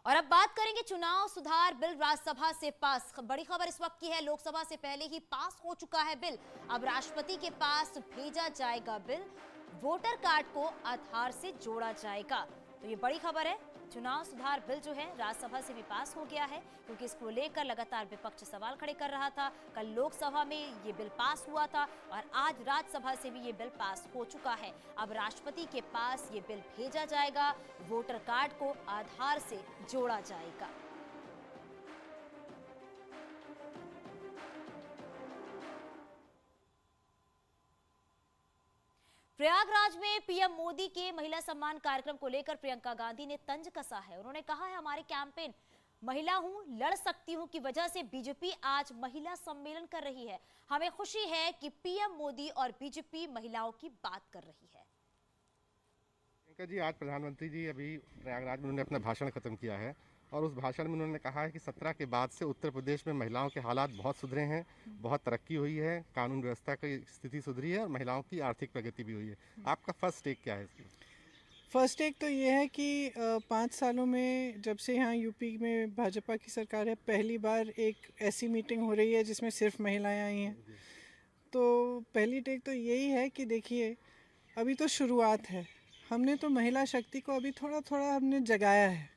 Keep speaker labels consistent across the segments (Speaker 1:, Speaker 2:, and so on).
Speaker 1: और अब बात करेंगे चुनाव सुधार बिल राज्यसभा से पास। बड़ी खबर इस वक्त की है, लोकसभा से पहले ही पास हो चुका है बिल। अब राष्ट्रपति के पास भेजा जाएगा बिल। वोटर कार्ड को आधार से जोड़ा जाएगा। तो ये बड़ी खबर है। चुनाव सुधार बिल जो है राज्यसभा से भी पास हो गया है, क्योंकि इसको लेकर लगातार विपक्ष सवाल खड़े कर रहा था। कल लोकसभा में ये बिल पास हुआ था और आज राज्यसभा से भी ये बिल पास हो चुका है। अब राष्ट्रपति के पास ये बिल भेजा जाएगा, वोटर कार्ड को आधार से जोड़ा जाएगा। प्रयागराज में पीएम मोदी के महिला सम्मान कार्यक्रम को लेकर प्रियंका गांधी ने तंज कसा है। उन्होंने कहा है, हमारे कैंपेन महिला हूं, लड़ सकती हूं की वजह से बीजेपी आज महिला सम्मेलन कर रही है। हमें खुशी है कि पीएम मोदी और बीजेपी महिलाओं की बात कर रही है।
Speaker 2: प्रियंका जी, आज प्रधानमंत्री जी अभी प्रयागराज में उन्होंने अपना भाषण खत्म किया है और उस भाषण में उन्होंने कहा है कि 17 के बाद से उत्तर प्रदेश में महिलाओं के हालात बहुत सुधरे हैं, बहुत तरक्की हुई है, कानून व्यवस्था की स्थिति सुधरी है और महिलाओं की आर्थिक प्रगति भी हुई है। आपका फर्स्ट टेक क्या है इसमें?
Speaker 3: फर्स्ट टेक तो ये है कि 5 सालों में जब से यहाँ यूपी में भाजपा की सरकार है, पहली बार एक ऐसी मीटिंग हो रही है जिसमें सिर्फ महिलाएं आई हैं। तो पहली टेक तो यही है कि देखिए, अभी तो शुरुआत है। हमने तो महिला शक्ति को अभी थोड़ा थोड़ा हमने जगाया है।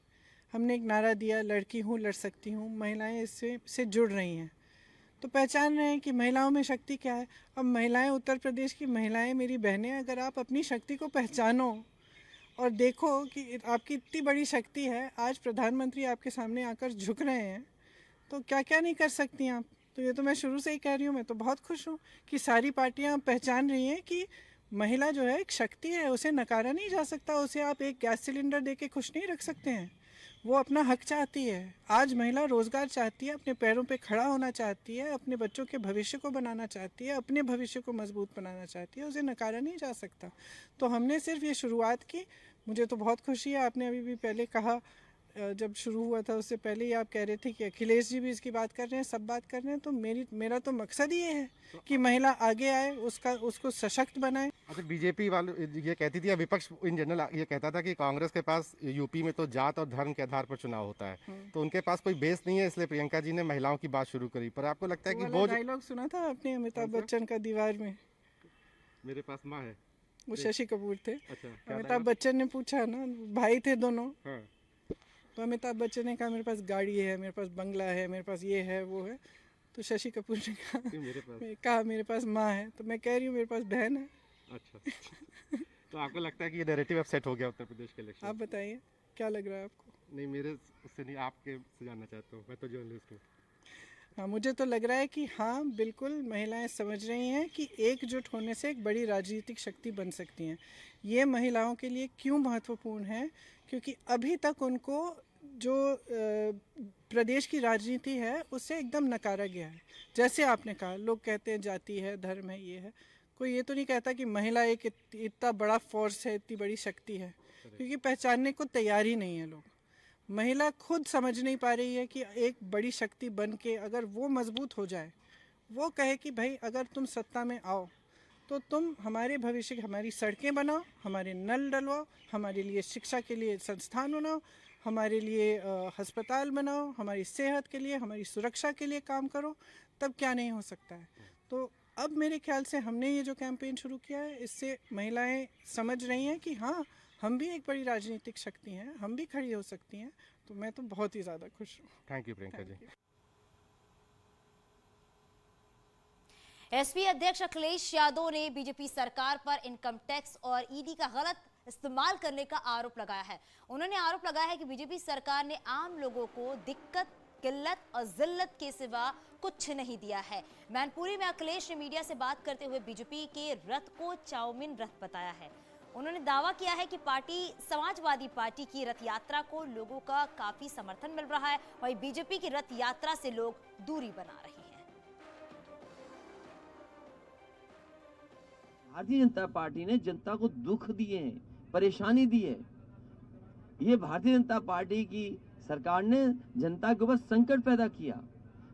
Speaker 3: हमने एक नारा दिया, लड़की हूँ, लड़ सकती हूँ। महिलाएं इससे जुड़ रही हैं, तो पहचान रहे हैं कि महिलाओं में शक्ति क्या है। अब महिलाएं, उत्तर प्रदेश की महिलाएं, मेरी बहनें, अगर आप अपनी शक्ति को पहचानो और देखो कि आपकी इतनी बड़ी शक्ति है, आज प्रधानमंत्री आपके सामने आकर झुक रहे हैं, तो क्या क्या नहीं कर सकती आप। तो ये तो मैं शुरू से ही कह रही हूँ। मैं तो बहुत खुश हूँ कि सारी पार्टियाँ पहचान रही हैं कि महिला जो है एक शक्ति है, उसे नकारा नहीं जा सकता। उसे आप एक गैस सिलेंडर दे के खुश नहीं रख सकते हैं। वो अपना हक चाहती है। आज महिला रोज़गार चाहती है, अपने पैरों पे खड़ा होना चाहती है, अपने बच्चों के भविष्य को बनाना चाहती है, अपने भविष्य को मजबूत बनाना चाहती है। उसे नकारा नहीं जा सकता। तो हमने सिर्फ ये शुरुआत की। मुझे तो बहुत खुशी है। आपने अभी भी पहले कहा, जब शुरू हुआ था उससे पहले ही आप कह रहे थे कि अखिलेश जी भी इसकी बात कर रहे हैं, सब बात कर रहे हैं। तो मेरा तो मकसद ही ये है कि महिला आगे आए, उसको सशक्त बनाए।
Speaker 2: अच्छा, बीजेपी वाले ये कहती थी, विपक्ष इन जनरल ये कहता था कि कांग्रेस के पास यूपी में तो जात और धर्म के आधार पर चुनाव होता है, तो उनके पास कोई बेस नहीं है, इसलिए प्रियंका जी ने महिलाओं की बात शुरू करी। पर आपको लगता है कि वो
Speaker 3: डायलॉग सुना था आपने अमिताभ बच्चन का दीवार में,
Speaker 2: मेरे पास माँ है,
Speaker 3: वो शशि कपूर थे।
Speaker 2: अच्छा,
Speaker 3: अमिताभ बच्चन ने पूछा ना, भाई थे दोनों।
Speaker 2: हाँ।
Speaker 3: तो अमिताभ बच्चन ने कहा, मेरे पास गाड़ी है, मेरे पास बंगला है, मेरे पास ये है, वो है। तो शशि कपूर ने कहा मेरे पास माँ है। तो मैं कह रही हूँ, मेरे पास बहन है।
Speaker 2: अच्छा। तो आपको लगता है कि ये नैरेटिव अब सेट हो गया उत्तर प्रदेश के इलेक्शन?
Speaker 3: आप बताइए, क्या लग रहा है आपको?
Speaker 2: नहीं, मेरे उससे नहीं, आपके से जानना चाहता हूँ। मैं तो जर्नलिस्ट हूँ।
Speaker 3: हाँ, मुझे तो लग रहा है कि हाँ, बिल्कुल महिलाएं समझ रही हैं कि एकजुट होने से एक बड़ी राजनीतिक शक्ति बन सकती हैं। ये महिलाओं के लिए क्यों महत्वपूर्ण है? क्योंकि अभी तक उनको जो प्रदेश की राजनीति है उससे एकदम नकारा गया है। जैसे आपने कहा, लोग कहते हैं जाति है, धर्म है, ये है। कोई ये तो नहीं कहता कि महिला एक इतना बड़ा फोर्स है, इतनी बड़ी शक्ति है, क्योंकि पहचानने को तैयार ही नहीं है लोग। महिला खुद समझ नहीं पा रही है कि एक बड़ी शक्ति बन के अगर वो मजबूत हो जाए, वो कहे कि भाई अगर तुम सत्ता में आओ तो तुम हमारे भविष्य की हमारी सड़कें बनाओ, हमारे नल डलवाओ, हमारे लिए शिक्षा के लिए संस्थान बनाओ, हमारे लिए अस्पताल बनाओ, हमारी सेहत के लिए, हमारी सुरक्षा के लिए काम करो, तब क्या नहीं हो सकता है। तो अब मेरे ख्याल से हमने ये जो कैंपेन शुरू किया है, इससे महिलाएं समझ रही हैं कि हाँ, हम भी एक बड़ी राजनीतिक शक्ति हैं, हम भी खड़ी हो सकती हैं। तो मैं तो बहुत ही ज़्यादा खुश हूँ।
Speaker 2: Thank you Priyanka ji.
Speaker 1: SP अध्यक्ष अखिलेश यादव ने बीजेपी सरकार पर इनकम टैक्स और ईडी का गलत इस्तेमाल करने का आरोप लगाया है। उन्होंने आरोप लगाया है कि बीजेपी सरकार ने आम लोगों को दिक्कत, किल्लत और जिल्लत के सिवा कुछ नहीं दिया है। मैनपुरी में अखिलेश ने मीडिया से बात करते हुए बीजेपी के रथ को चाउमीन रथ बताया है। उन्होंने दावा किया है कि पार्टी समाजवादी पार्टी की रथ यात्रा को लोगों का काफी समर्थन मिल रहा है, वहीं बीजेपी की रथ यात्रा से लोग दूरी बना रहे हैं।
Speaker 4: भारतीय जनता पार्टी ने जनता को दुख दिए हैं, परेशानी दी है। ये भारतीय जनता पार्टी की सरकार ने जनता के ऊपर संकट पैदा किया।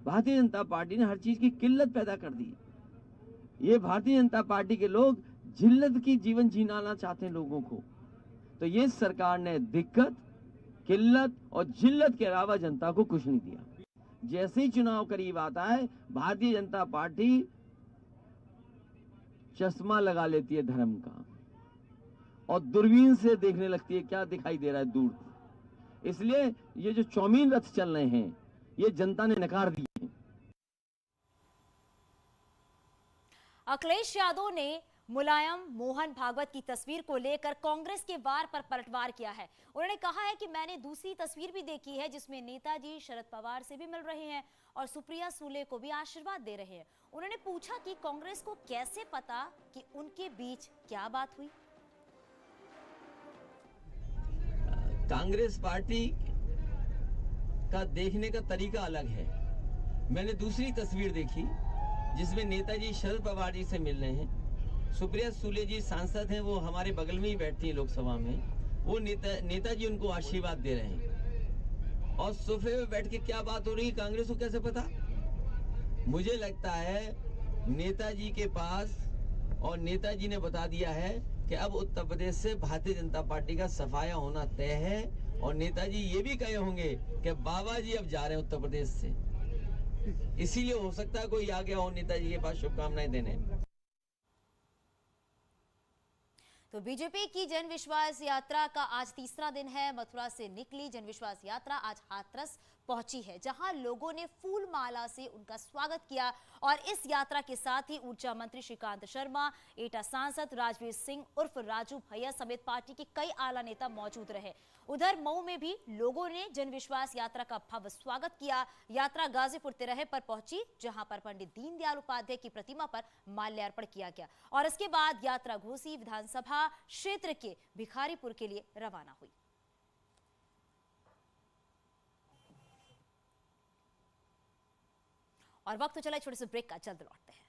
Speaker 4: भारतीय जनता पार्टी ने हर चीज की किल्लत पैदा कर दी। ये भारतीय जनता पार्टी के लोग जिल्लत की जीवन जीना चाहते हैं लोगों को। तो ये सरकार ने दिक्कत, किल्लत और जिल्लत के अलावा जनता को कुछ नहीं दिया। जैसे ही चुनाव करीब आता है, भारतीय जनता पार्टी चश्मा लगा लेती है धर्म का और दूरबीन से देखने लगती है क्या दिखाई दे रहा है दूर। इसलिए ये जो चौमीन रथ चल रहे हैं, ये जनता ने नकार दिए हैं।
Speaker 1: अखिलेश यादव ने मुलायम मोहन भागवत की तस्वीर को लेकर कांग्रेस के वार पर पलटवार किया है। उन्होंने कहा है कि मैंने दूसरी तस्वीर भी देखी है जिसमें नेताजी शरद पवार से भी मिल रहे हैं और सुप्रिया सूले को भी आशीर्वाद दे रहे हैं। उन्होंने पूछा कि कांग्रेस को कैसे पता कि उनके बीच क्या बात हुई।
Speaker 4: कांग्रेस पार्टी का देखने का तरीका अलग है। मैंने दूसरी तस्वीर देखी जिसमें नेताजी शरद पवार जी से मिल रहे हैं। सुप्रिया सूले जी सांसद हैं, वो हमारे बगल में ही बैठती है लोकसभा में। वो नेताजी उनको आशीर्वाद दे रहे हैं और सोफे में बैठ के क्या बात हो रही है कांग्रेस को कैसे पता? मुझे लगता है नेताजी के पास, और नेताजी ने बता दिया है कि अब उत्तर प्रदेश से भारतीय जनता पार्टी का सफाया होना तय है। और नेताजी ये भी कहे होंगे कि बाबा जी अब जा रहे हैं उत्तर प्रदेश से, इसीलिए हो सकता है कोई आ गया हो नेताजी के पास शुभकामनाएं देने।
Speaker 1: तो बीजेपी की जन विश्वास यात्रा का आज तीसरा दिन है। मथुरा से निकली जन विश्वास यात्रा आज हाथरस पहुंची है, जहां लोगों ने फूल माला से उनका स्वागत किया। और इस यात्रा के साथ ही ऊर्जा मंत्री श्रीकांत शर्मा, एटा सांसद राजवीर सिंह उर्फ राजू भैया समेत पार्टी के कई आला नेता मौजूद रहे। उधर मऊ में भी लोगों ने जन विश्वास यात्रा का भव्य स्वागत किया। यात्रा गाजीपुर तिरहे पर पहुंची, जहां पर पंडित दीनदयाल उपाध्याय की प्रतिमा पर माल्यार्पण किया गया और इसके बाद यात्रा घोसी विधानसभा क्षेत्र के भिखारीपुर के लिए रवाना हुई। और वक्त तो चला छोटे से ब्रेक का, जल्द लौटते हैं।